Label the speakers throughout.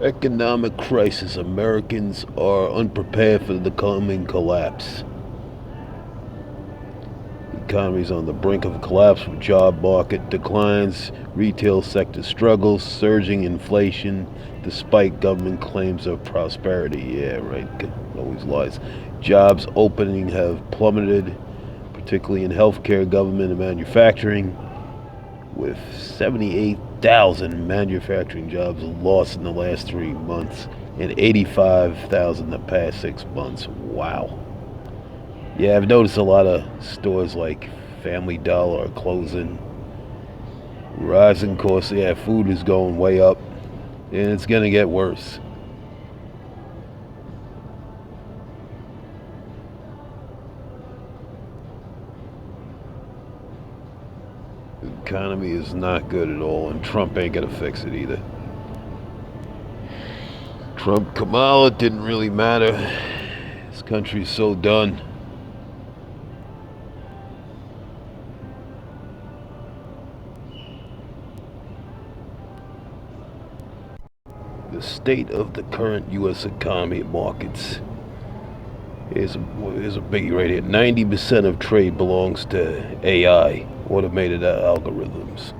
Speaker 1: Economic crisis. Americans are unprepared for the coming collapse. The economy is on the brink of collapse with job market declines, retail sector struggles, surging inflation, despite government claims of prosperity. Yeah, right. Always lies. Jobs opening have plummeted, particularly in healthcare, government, and manufacturing, with 78,000 manufacturing jobs lost in the last 3 months and 85,000 in the past 6 months. Wow. Yeah, I've noticed a lot of stores like Family Dollar are closing. Rising costs. Yeah, food is going way up, and it's going to get worse. The economy is not good at all, and Trump ain't going to fix it either. Trump, Kamala, didn't really matter. This country's so done. The state of the current U.S. economy and markets. Here's a biggie right here. 90% of trade belongs to AI, automated algorithms.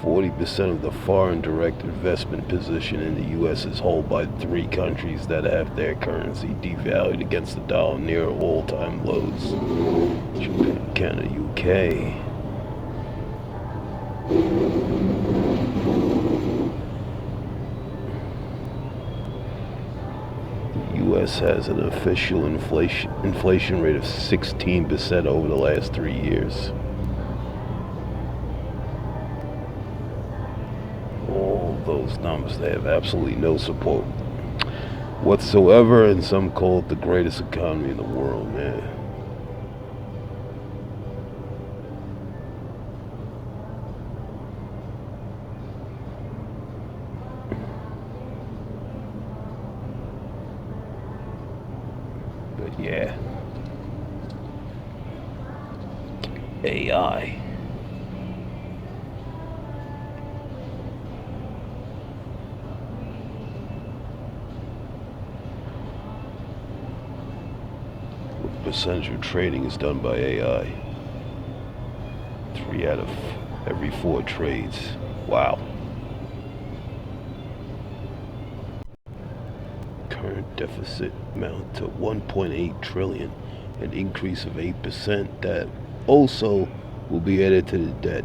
Speaker 1: 40% of the foreign direct investment position in the U.S. is held by 3 countries that have their currency devalued against the dollar near all-time lows. Japan, Canada, UK. The U.S. has an official inflation rate of 16% over the last 3 years. Those numbers, they have absolutely no support whatsoever, and some call it the greatest economy in the world, man. But yeah, AI. Percentage of trading is done by AI. 3 out of every 4 trades. Wow. Current deficit amount to 1.8 trillion, an increase of 8%. That also will be added to the debt.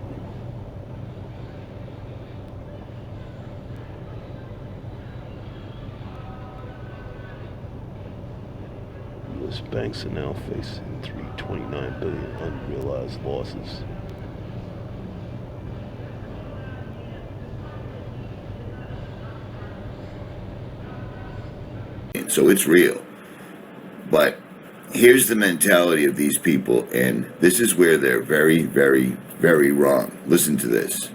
Speaker 1: U.S. banks are now facing $329 billion unrealized losses.
Speaker 2: So it's real. But here's the mentality of these people, and this is where they're very, very, very wrong. Listen to this.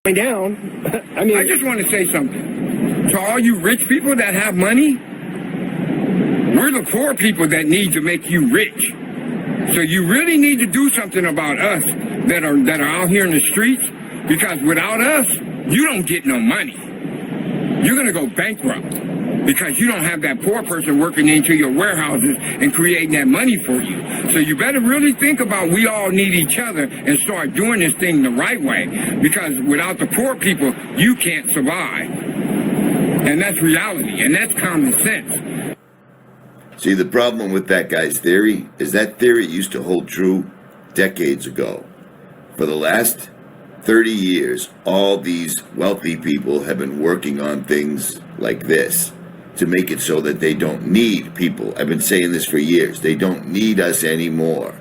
Speaker 3: Down. I just want to say something. To all you rich people that have money, we're the poor people that need to make you rich. So you really need to do something about us that are out here in the streets, because without us, you don't get no money. You're going to go bankrupt because you don't have that poor person working into your warehouses and creating that money for you. So you better really think about, we all need each other, and start doing this thing the right way, because without the poor people, you can't survive. And that's reality, and that's common sense.
Speaker 2: See, the problem with that guy's theory is that theory used to hold true decades ago. For the last 30 years, all these wealthy people have been working on things like this to make it so that they don't need people. I've been saying this for years. They don't need us anymore.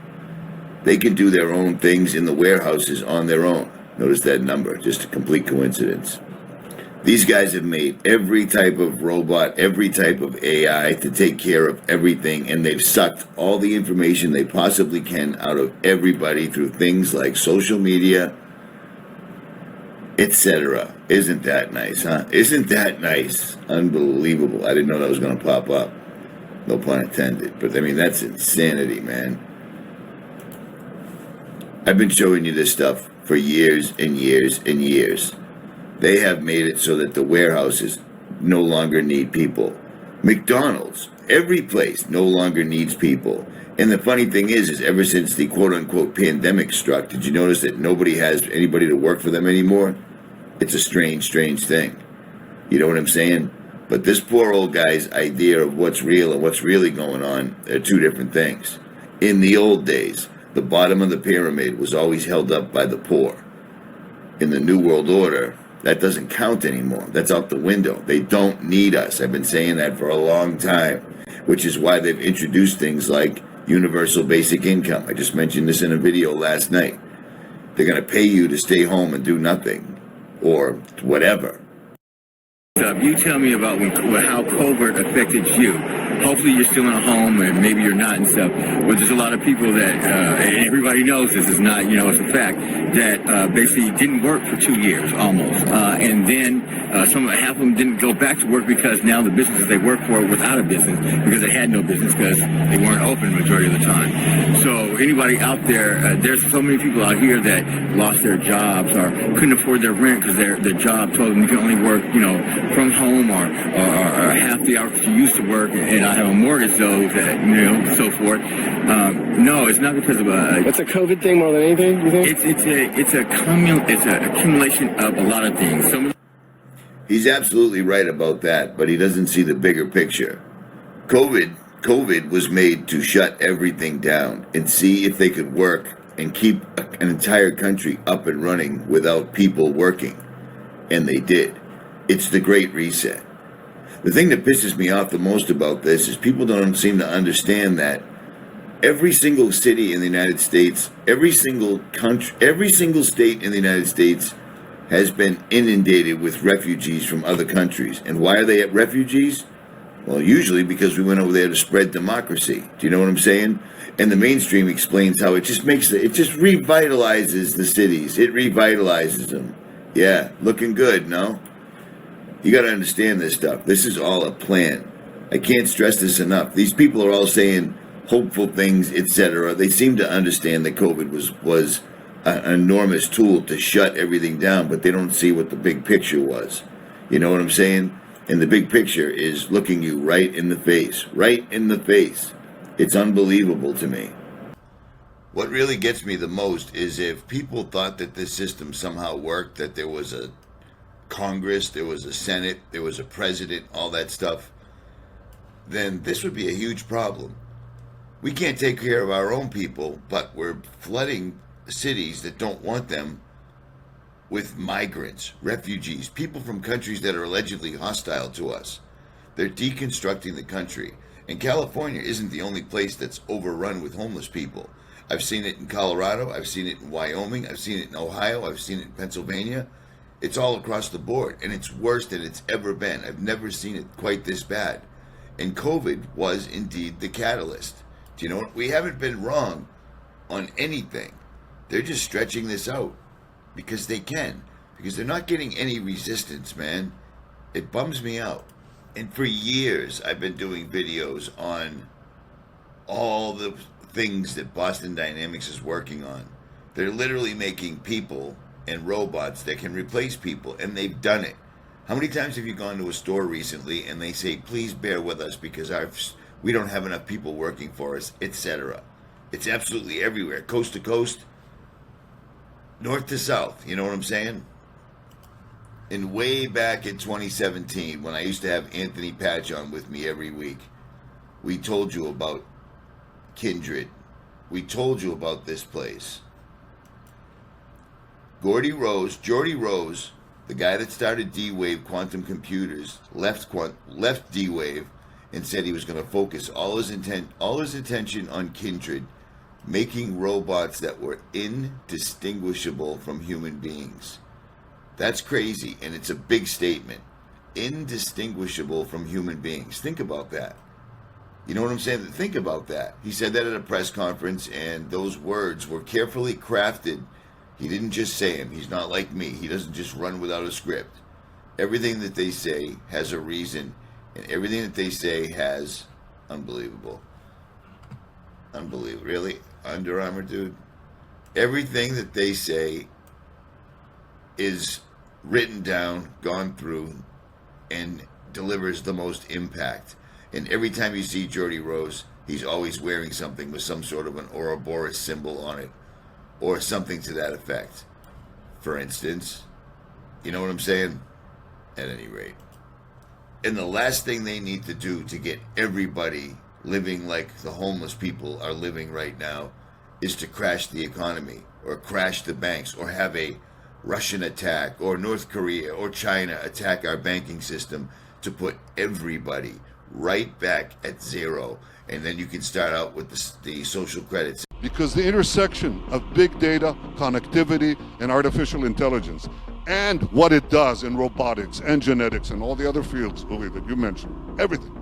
Speaker 2: They can do their own things in the warehouses on their own. Notice that number, just a complete coincidence. These guys have made every type of robot, every type of AI to take care of everything, and they've sucked all the information they possibly can out of everybody through things like social media, etc. Isn't that nice, huh? Isn't that nice? Unbelievable. I didn't know that was going to pop up. No pun intended. But, I mean, that's insanity, man. I've been showing you this stuff for years and years and years. They have made it so that the warehouses no longer need people. McDonald's, every place no longer needs people. And the funny thing is ever since the quote-unquote pandemic struck, did you notice that nobody has anybody to work for them anymore? It's a strange, strange thing. You know what I'm saying? But this poor old guy's idea of what's real and what's really going on are two different things. In the old days, the bottom of the pyramid was always held up by the poor. In the New World Order, that doesn't count anymore. That's out the window. They don't need us. I've been saying that for a long time, which is why they've introduced things like universal basic income. I just mentioned this in a video last night. They're going to pay you to stay home and do nothing, or whatever.
Speaker 3: You tell me about how COVID affected you. Hopefully you're still in a home and maybe you're not and stuff. But there's a lot of people that, and everybody knows this is not, it's a fact, that basically didn't work for 2 years almost. And then half of them didn't go back to work because now the businesses they work for were without a business because they had no business because they weren't open the majority of the time. So anybody out there, there's so many people out here that lost their jobs or couldn't afford their rent because their job told them you can only work, from home or half the hours you used to work, and I have a mortgage though, that, so forth. No, it's not because of
Speaker 4: It's a COVID thing more than anything, you think?
Speaker 3: It's an accumulation of a lot of things.
Speaker 2: He's absolutely right about that, but he doesn't see the bigger picture. COVID was made to shut everything down and see if they could work and keep an entire country up and running without people working. And they did. It's the Great Reset. The thing that pisses me off the most about this is people don't seem to understand that every single city in the United States, every single country, every single state in the United States has been inundated with refugees from other countries. And why are they refugees? Well, usually because we went over there to spread democracy. Do you know what I'm saying? And the mainstream explains how it just revitalizes the cities. It revitalizes them. Yeah, looking good, no? You got to understand this stuff. This is all a plan. I can't stress this enough. These people are all saying hopeful things, etc. They seem to understand that COVID was an enormous tool to shut everything down, but they don't see what the big picture was. You know what I'm saying? And the big picture is looking you right in the face. Right in the face. It's unbelievable to me. What really gets me the most is if people thought that this system somehow worked, that there was a Congress, there was a Senate, there was a president, all that stuff, then this would be a huge problem. We can't take care of our own people, but we're flooding cities that don't want them with migrants, refugees, people from countries that are allegedly hostile to us. They're deconstructing the country. And California isn't the only place that's overrun with homeless people. I've seen it in Colorado, I've seen it in Wyoming, I've seen it in Ohio, I've seen it in Pennsylvania. It's all across the board, and it's worse than it's ever been. I've never seen it quite this bad. And COVID was indeed the catalyst. Do you know what? We haven't been wrong on anything. They're just stretching this out because they can, because they're not getting any resistance, man. It bums me out. And for years, I've been doing videos on all the things that Boston Dynamics is working on. They're literally making people and robots that can replace people, and they've done it. How many times have you gone to a store recently and they say, please bear with us because we don't have enough people working for us, etc. It's absolutely everywhere, coast to coast, north to south, you know what I'm saying? And way back in 2017, when I used to have Anthony Patch on with me every week, we told you about Kindred. We told you about this place. Geordie Rose, the guy that started D-Wave Quantum Computers, left D-Wave and said he was going to focus all his attention on Kindred, making robots that were indistinguishable from human beings. That's crazy, and it's a big statement. Indistinguishable from human beings. Think about that. You know what I'm saying? Think about that. He said that at a press conference, and those words were carefully crafted. He didn't just say them. He's not like me. He doesn't just run without a script. Everything that they say has a reason, and everything that they say has unbelievable. Unbelievable. Really? Under Armour, dude? everything that they say is written down, gone through, and delivers the most impact. And every time you see Geordie Rose, he's always wearing something with some sort of an Ouroboros symbol on it, or something to that effect. For instance, you know what I'm saying? At any rate. And the last thing they need to do to get everybody living like the homeless people are living right now is to crash the economy, or crash the banks, or have a Russian attack, or North Korea or China attack our banking system to put everybody right back at zero. And then you can start out with the social credits.
Speaker 5: Because the intersection of big data, connectivity, and artificial intelligence, and what it does in robotics and genetics and all the other fields, Uli, that you mentioned, everything,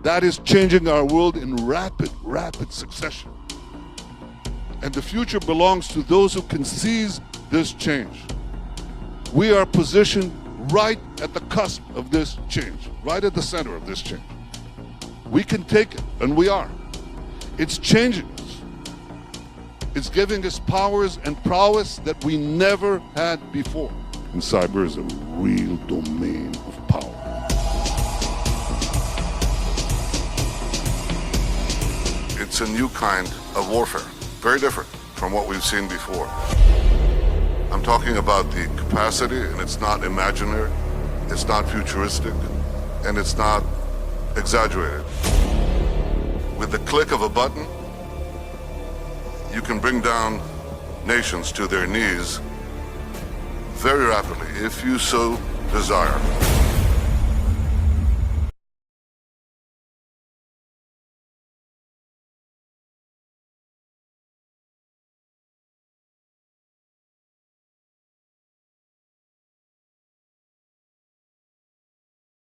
Speaker 5: that is changing our world in rapid succession. And the future belongs to those who can seize this change. We are positioned right at the cusp of this change, right at the center of this change. We can take it, and we are. It's changing us. It's giving us powers and prowess that we never had before. And cyber is a real domain of power. It's a new kind of warfare, very different from what we've seen before. I'm talking about the capacity, and it's not imaginary, it's not futuristic, and it's not exaggerated. With the click of a button, you can bring down nations to their knees very rapidly, if you so desire.